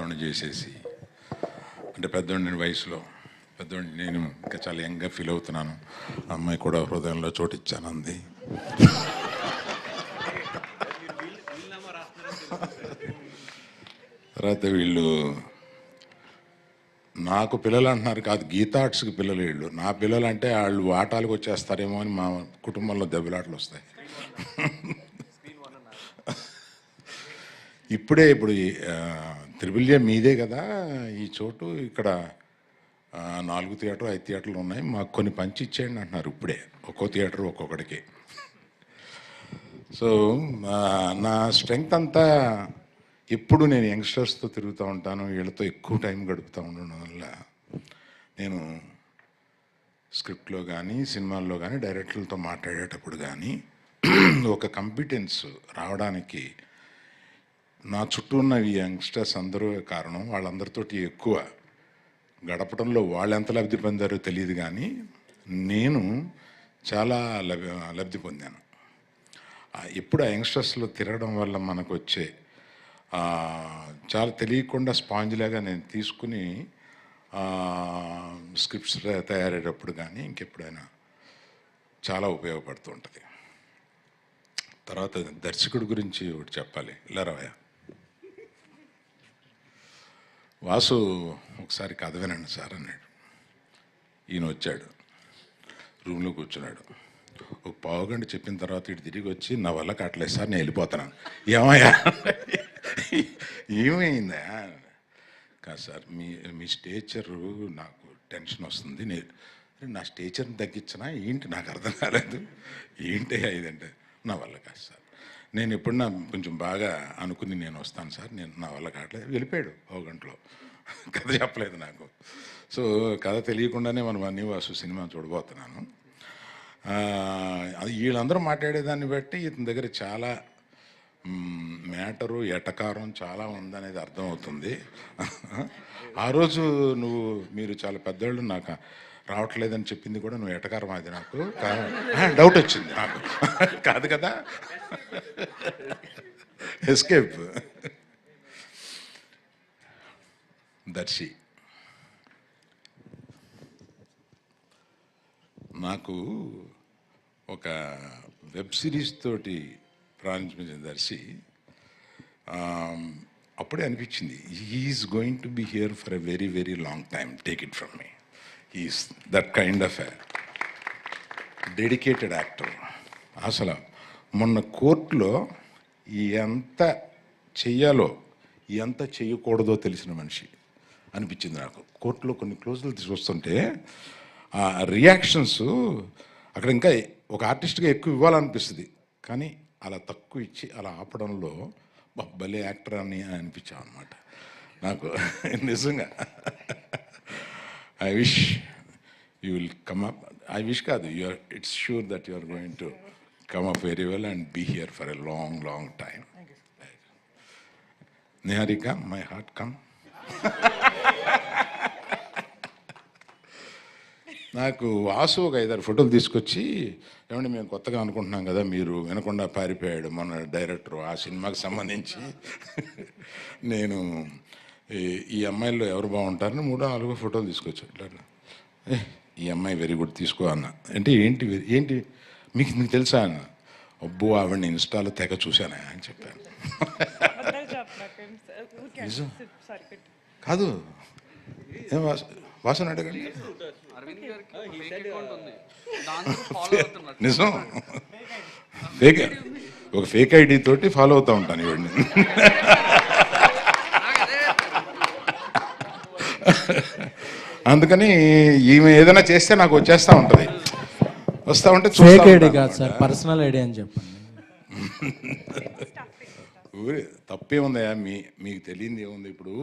పెద్దవాడిని చేసేసి, అంటే పెద్దవాడిని వయసులో పెద్దవాడిని, నేను ఇంకా చాలా యంగ్గా ఫీల్ అవుతున్నాను. అమ్మాయి కూడా హృదయంలో చోటిచ్చాను అంది. తర్వాత వీళ్ళు నాకు పిల్లలు అంటున్నారు, కాదు గీతా ఆర్ట్స్కి పిల్లలు వీళ్ళు. నా పిల్లలు అంటే వాళ్ళు ఆటాలకు వచ్చేస్తారేమో అని మా కుటుంబంలో దెబ్బలాటలు వస్తాయి. ఇప్పుడు త్రిబుల్ఏ మీదే కదా ఈ చోటు, ఇక్కడ 4 థియేటర్ 5 థియేటర్లు ఉన్నాయి, మాకు కొన్ని పంచి ఇచ్చేయండి అంటున్నారు ఇప్పుడే, ఒక్కో థియేటర్ ఒక్కొక్కడికి. సో నా స్ట్రెంగ్త్ అంతా ఎప్పుడు నేను యంగ్స్టర్స్తో తిరుగుతూ ఉంటాను, వీళ్ళతో ఎక్కువ టైం గడుపుతూ ఉండడం వల్ల నేను స్క్రిప్ట్లో కానీ సినిమాల్లో కానీ డైరెక్టర్లతో మాట్లాడేటప్పుడు కానీ ఒక కాంపిటెన్స్ రావడానికి నా చుట్టూ ఉన్న ఈ యంగ్స్టర్స్ అందరూ కారణం. వాళ్ళందరితోటి ఎక్కువ గడపడంలో వాళ్ళు ఎంత లబ్ధి పొందారో తెలియదు, కానీ నేను చాలా లబ్ధి పొందాను. ఎప్పుడు ఆ యంగ్స్టర్స్లో తిరగడం వల్ల మనకు వచ్చే చాలా తెలియకుండా స్పాంజ్లాగా నేను తీసుకుని స్క్రిప్ట్స్ తయారయ్యేటప్పుడు కానీ ఇంకెప్పుడైనా చాలా ఉపయోగపడుతూ ఉంటుంది. తర్వాత దర్శకుడి గురించి ఒకటి చెప్పాలి. ఇలా రావయ్య వాసు, ఒకసారి కథ వినండి సార్ అన్నాడు. ఈయన వచ్చాడు, రూమ్లో కూర్చున్నాడు. ఒక పావుగంట చెప్పిన తర్వాత ఇటు తిరిగి వచ్చి, నా వల్ల కావట్లేదు సార్, నేను వెళ్ళిపోతున్నాను. ఏమయ్యా ఏమైందా? కాదు సార్, మీ స్టేచరు నాకు టెన్షన్ వస్తుంది, నా స్టేచర్ని తగ్గించినా ఏంటి నాకు అర్థం కాలేదు, ఏంటి ఇదంటే నా వల్ల కాదు సార్, నేను ఎప్పుడన్నా కొంచెం బాగా అనుకుని నేను వస్తాను సార్, నేను నా వల్ల కావట్లేదు. వెళ్ళిపోయాడు ఒక గంటలో, కథ చెప్పలేదు నాకు. సో కథ తెలియకుండానే మనం అన్నీ వాసు సినిమా చూడబోతున్నాను. అది వీళ్ళందరూ మాట్లాడేదాన్ని బట్టి ఇతని దగ్గర చాలా మ్యాటరు ఎటకారం చాలా ఉందనేది అర్థమవుతుంది. ఆ రోజు మీరు చాలా పెద్దవాళ్ళు, నాకు రావట్లేదని చెప్పింది కూడా నువ్వు ఎటకారం, అది నాకు డౌట్ వచ్చింది నాకు. కాదు కదా, ఎస్కేప్. దర్శి నాకు ఒక వెబ్ సిరీస్ తోటి ప్రారంభించిన దర్శి అప్పుడే అనిపించింది, he's going to be here for a very very long time, take it from me. He's that kind of a dedicated actor. అసలు మొన్న కోర్టులో ఎంత చెయ్యాలో ఎంత చేయకూడదో తెలిసిన మనిషి అనిపించింది నాకు. కోర్టులో కొన్ని క్లోజులు తీసుకొస్తుంటే ఆ రియాక్షన్స్ అక్కడ ఇంకా ఒక ఆర్టిస్ట్గా ఎక్కువ ఇవ్వాలనిపిస్తుంది, కానీ అలా తక్కువ ఇచ్చి అలా ఆపడంలో భలే యాక్టర్ అని అనిపించాం అనమాట నాకు నిజంగా. I wish you will come up. I wish కాదు, it's sure that you are going to come up very well and be here for a long, long time. Niharika, my heart come. నాకు వాసు ఒక 5-6 ఫోటోలు తీసుకొచ్చి, ఏమంటే మేము కొత్తగా అనుకుంటున్నాం కదా, మీరు వినకుండా పారిపోయాడు మన డైరెక్టర్ ఆ సినిమాకి సంబంధించి, నేను ఈ అమ్మాయిల్లో ఎవరు బాగుంటారని 3-4 ఫోటోలు తీసుకొచ్చాడు. ఇట్లా ఈ అమ్మాయి వెరీ గుడ్ తీసుకో అన్న. అంటే ఏంటి మీకు తెలుసా అన్న. అబ్బో ఆవిడని ఇన్స్టాలో తెగ చూశానా అని చెప్పాను. కాదు ఏం వాసన అడగండి, నిజం. ఒక ఫేక్ ఐడి తోటి ఫాలో అవుతూ ఉంటాను ఇవన్నీ. అందుకని ఈమె ఏదైనా చేస్తే నాకు వచ్చేస్తూ ఉంటుంది, వస్తూ ఉంటే ఫేక్ ఐడి కాదు సార్, పర్సనల్ ఐడి అని చెప్పండి. తప్పే ఉందయా, మీకు తెలియంది ఏముంది. ఇప్పుడు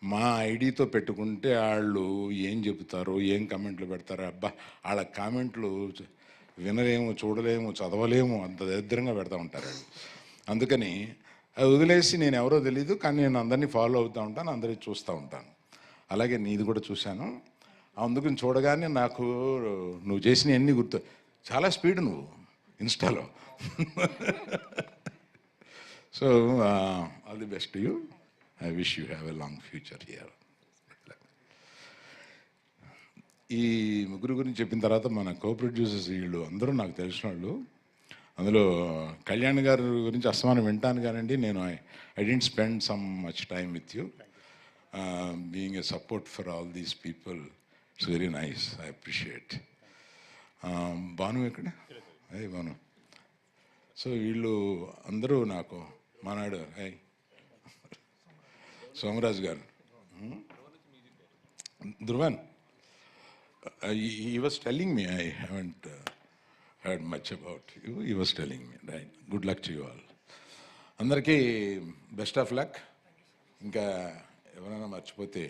మా ఐడితో పెట్టుకుంటే వాళ్ళు ఏం చెబుతారో, ఏం కామెంట్లు పెడతారో, అబ్బా వాళ్ళ కామెంట్లు వినలేము, చూడలేము, చదవలేము, అంత దరిద్రంగా పెడతా ఉంటారు వాళ్ళు. అందుకని అది వదిలేసి, నేను ఎవరో తెలీదు కానీ నేను అందరినీ ఫాలో అవుతూ ఉంటాను, అందరినీ చూస్తూ ఉంటాను. అలాగే నీది కూడా చూశాను. అందుకని చూడగానే నాకు నువ్వు చేసిన అన్నీ గుర్తు. చాలా స్పీడ్ నువ్వు ఇన్స్టాలో. So all the best you. I wish you have a long future here. ఈ ముగ్గురు గురించి చెప్పిన తర్వాత మన కో ప్రొడ్యూసర్స్ వీళ్ళు అందరూ నాకు తెలిసిన వాళ్ళు. అందులో కళ్యాణ్ గారి గురించి అస్తమానం వింటాను కానండి, నేను I didn't spend some much time with you. Being a support for all these people, it's very nice, I appreciate. Bhanu ఎక్కడ? అయ్యి భాను. సో వీళ్ళు అందరూ నాకు మానాడు. అయ్యి సోమరాజు గారు, Dhruvan, he was telling me, I haven't heard much about you. He was telling me, right? Good luck to you all. అందరికీ best of luck. ఇంకా ఎవరైనా మర్చిపోతే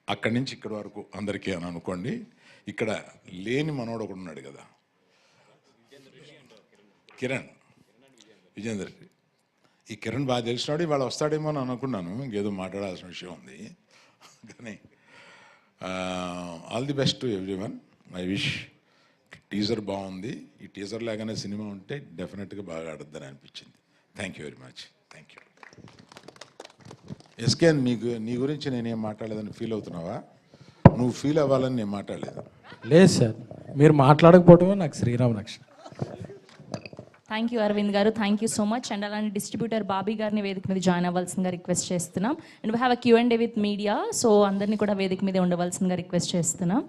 అక్కడి నుంచి ఇక్కడి వరకు అందరికీ అని అనుకోండి. ఇక్కడ లేని మనోడు ఒకడు ఉన్నాడు కదా, కిరణ్ విజేందర్. ఈ కిరణ్ బాగా తెలిసినాడు, ఇవాళ వస్తాడేమో అని అనుకున్నాను, ఇంకేదో మాట్లాడాల్సిన విషయం ఉంది. కానీ all the best to everyone. I wish. Teaser బాగుంది, ఈ టీజర్ లాగానే సినిమా ఉంటే డెఫినెట్గా బాగా ఆడద్దని అనిపించింది. Thank you very much. Thank you. SK, నీ గురించి నేనేం మాట్లాడలేదని ఫీల్ అవుతున్నావా? నువ్వు ఫీల్ అవ్వాలని నేను మాట్లాడలేదు. లేదు సార్, మీరు మాట్లాడకపోవటమే నాకు శ్రీరామ రక్షణ. థ్యాంక్ యూ అరవింద్ గారు, thank you so much. And అలానే డిస్ట్రిబ్యూటర్ బాబీ గారిని వేదిక మీద జాయిన్ అవ్వాల్సిందిగా రిక్వెస్ట్ చేస్తున్నాం. And we have a Q&A with media, so అందరినీ కూడా వేదిక మీద ఉండవలసిందిగా రిక్వెస్ట్ చేస్తున్నాం.